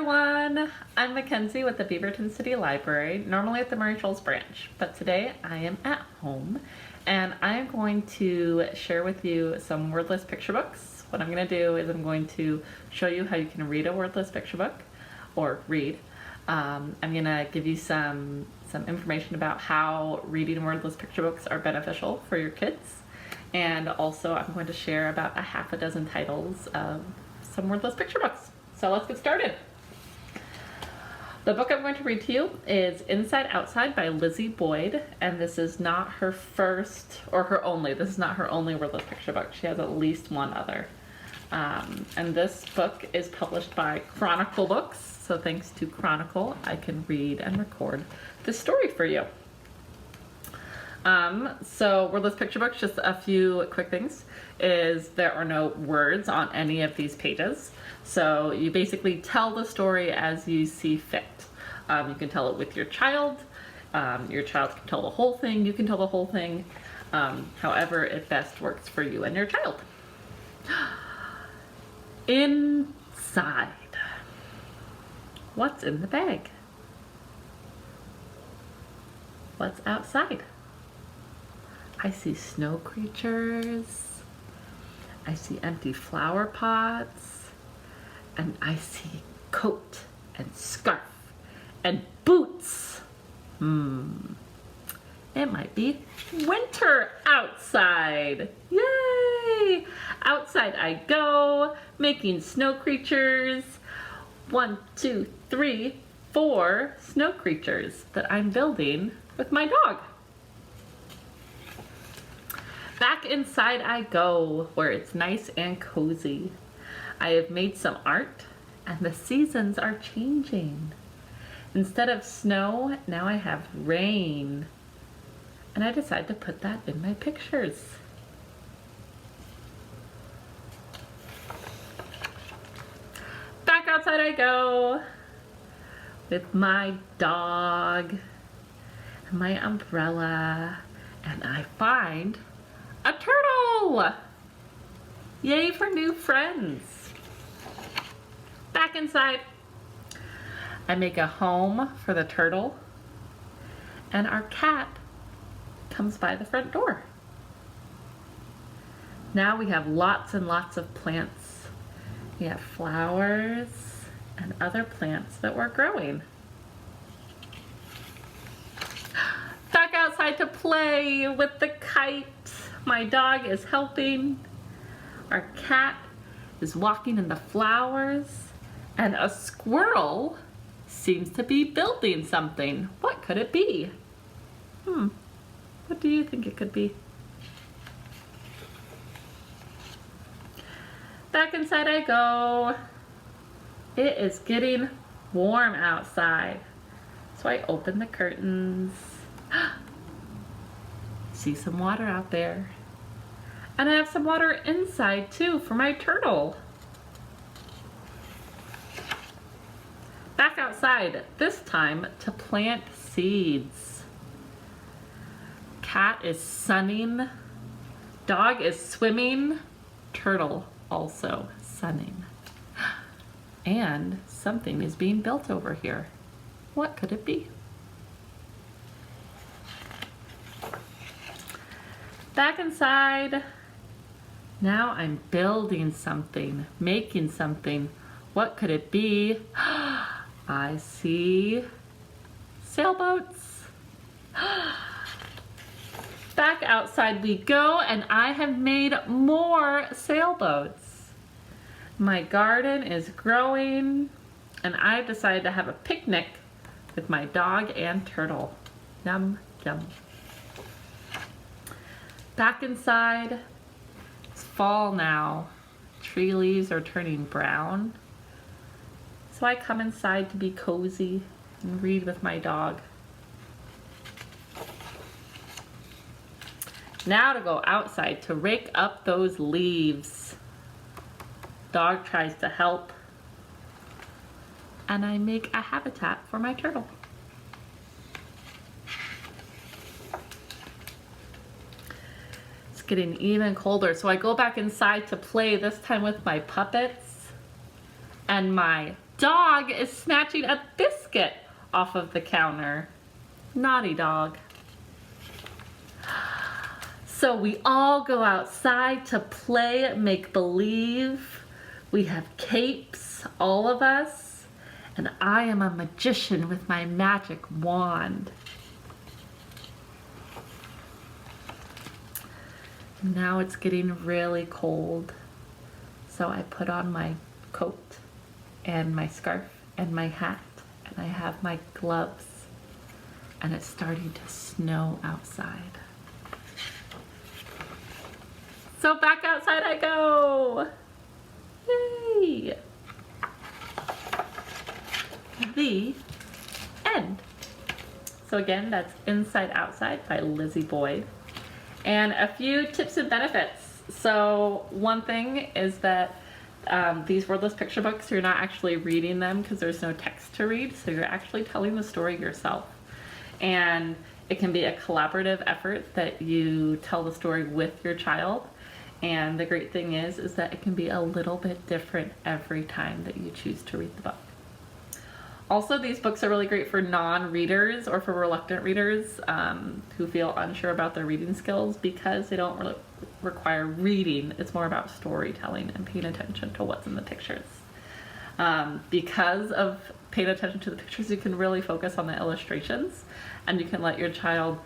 everyone! I'm MacKenzie with the Beaverton City Library, normally at the Murray Shoals branch, but today I am at home and I am going to share with you some wordless picture books. What I'm going to do is I'm going to show you how you can read a wordless picture book, or read. I'm going to give you some information about how reading wordless picture books are beneficial for your kids, and also I'm going to share about a half a dozen titles of some wordless picture books. So let's get started. The book I'm going to read to you is Inside Outside by Lizzie Boyd, and this is not her first or her only. This is not her only wordless picture book. She has at least one other. And this book is published by Chronicle Books. So thanks to Chronicle, I can read and record this story for you. So wordless picture books, just a few quick things, is there are no words on any of these pages. So you basically tell the story as you see fit. You can tell it with your child. Your child can tell the whole thing. You can tell the whole thing. However it best works for you and your child. Inside. What's in the bag? What's outside? I see snow creatures. I see empty flower pots. And I see coat and scarf and boots. It might be winter outside. Yay! Outside I go, making snow creatures. 1, 2, 3, 4 snow creatures that I'm building with my dog. Back inside I go, where it's nice and cozy. I have made some art, and the seasons are changing. Instead of snow, now I have rain. And I decided to put that in my pictures. Back outside I go, with my dog, and my umbrella, and I find a turtle! Yay for new friends! Back inside, I make a home for the turtle, and our cat comes by the front door. Now we have lots and lots of plants. We have flowers and other plants that we're growing. Back outside to play with the kite. My dog is helping. Our cat is walking in the flowers, and a squirrel seems to be building something. What could it be? What do you think it could be? Back inside I go. It is getting warm outside, so I open the curtains. See some water out there. And I have some water inside too for my turtle. Back outside, this time to plant seeds. Cat is sunning, dog is swimming, turtle also sunning. And something is being built over here. What could it be? Back inside. Now I'm building something, making something. What could it be? I see sailboats. Back outside we go, and I have made more sailboats. My garden is growing, and I've decided to have a picnic with my dog and turtle. Yum, yum. Back inside. It's fall now. Tree leaves are turning brown. So I come inside to be cozy and read with my dog. Now to go outside to rake up those leaves. Dog tries to help. And I make a habitat for my turtle. Getting even colder, so I go back inside to play, this time with my puppets and my dog is snatching a biscuit off of the counter. Naughty dog. So we all go outside to play make-believe. We have capes, all of us, and I am a magician with my magic wand. Now it's getting really cold, so I put on my coat and my scarf and my hat, and I have my gloves, and it's starting to snow outside. So back outside I go! Yay! The end. So again, that's Inside Outside by Lizzie Boyd. And a few tips and benefits. So one thing is that these wordless picture books, you're not actually reading them because there's no text to read, so you're actually telling the story yourself. And it can be a collaborative effort that you tell the story with your child. And the great thing is that it can be a little bit different every time that you choose to read the book. Also, these books are really great for non-readers or for reluctant readers who feel unsure about their reading skills because they don't really require reading. It's more about storytelling and paying attention to what's in the pictures. Because of paying attention to the pictures, you can really focus on the illustrations, and you can let your child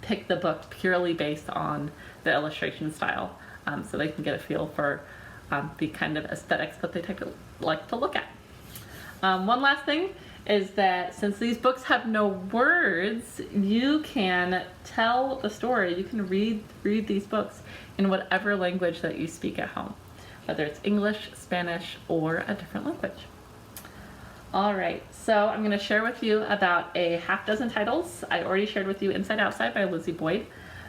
pick the book purely based on the illustration style, so they can get a feel for the kind of aesthetics that they like to look at. One last thing is that since these books have no words, you can tell the story. You can read these books in whatever language that you speak at home, whether it's English, Spanish, or a different language. All right, so I'm going to share with you about a half dozen titles. I already shared with you Inside Outside by Lizzie Boyd.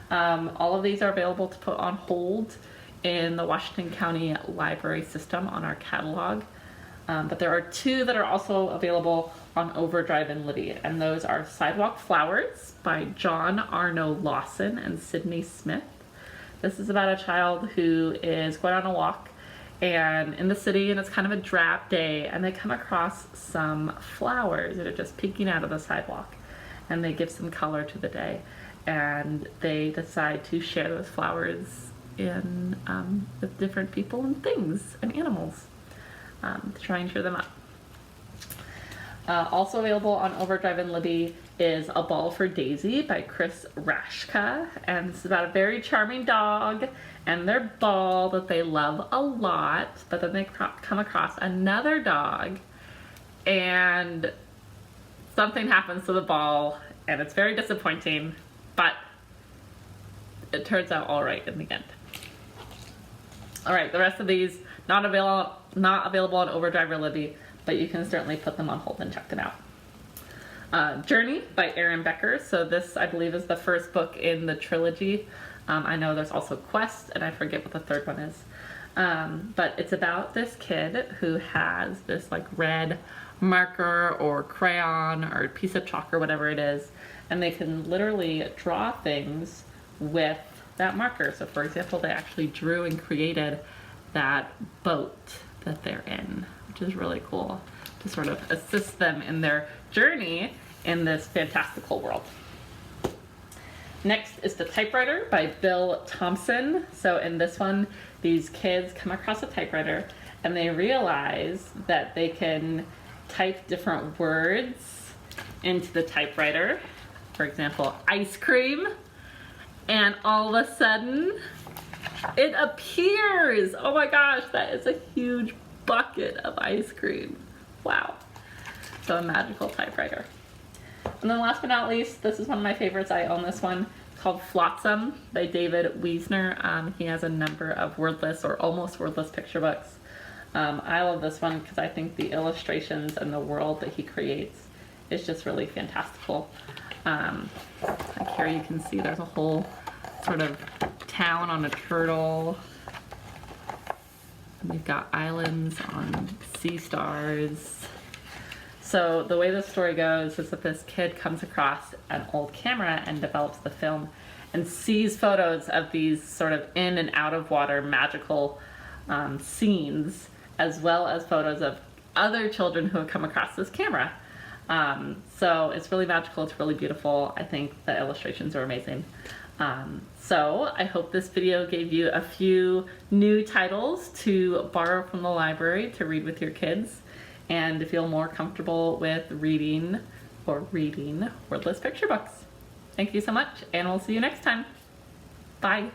All of these are available to put on hold in the Washington County Library System on our catalog. But there are two that are also available on Overdrive and Libby, and those are Sidewalk Flowers by John Arno Lawson and Sydney Smith. This is about a child who is going on a walk and in the city, and it's kind of a drab day, and they come across some flowers that are just peeking out of the sidewalk, and they give some color to the day, and they decide to share those flowers in with different people and things and animals. To try and cheer them up. Also available on Overdrive and Libby is A Ball for Daisy by Chris Rashka, and it's about a very charming dog and their ball that they love a lot, but then they come across another dog and something happens to the ball, and it's very disappointing, but it turns out all right in the end. All right, the rest of these not available on Overdrive or Libby, but you can certainly put them on hold and check them out. Journey by Becker. So this, I believe, is the first book in the trilogy. I know there's also Quest, and I forget what the third one is. But it's about this kid who has this like red marker or crayon or piece of chalk or whatever it is, and they can literally draw things with that marker. So for example, they actually drew and created that boat that they're in, which is really cool to sort of assist them in their journey in this fantastical world. Next is The Typewriter by Bill Thompson. So in this one, these kids come across a typewriter and they realize that they can type different words into the typewriter. For example, ice cream, and all of a sudden it appears. Oh my gosh, that is a huge bucket of ice cream. Wow. So a magical typewriter. And then last but not least, this is one of my favorites. I own this one, called Flotsam by David Wiesner. He has a number of wordless or almost wordless picture books. I love this one because I think the illustrations and the world that he creates is just really fantastical. Like here you can see there's a whole sort of town on a turtle. And we've got islands on sea stars. So the way the story goes is that this kid comes across an old camera and develops the film and sees photos of these sort of in and out of water magical scenes, as well as photos of other children who have come across this camera. So it's really magical, it's really beautiful. I think the illustrations are amazing. So I hope this video gave you a few new titles to borrow from the library to read with your kids and to feel more comfortable with reading wordless picture books. Thank you so much, and we'll see you next time. Bye.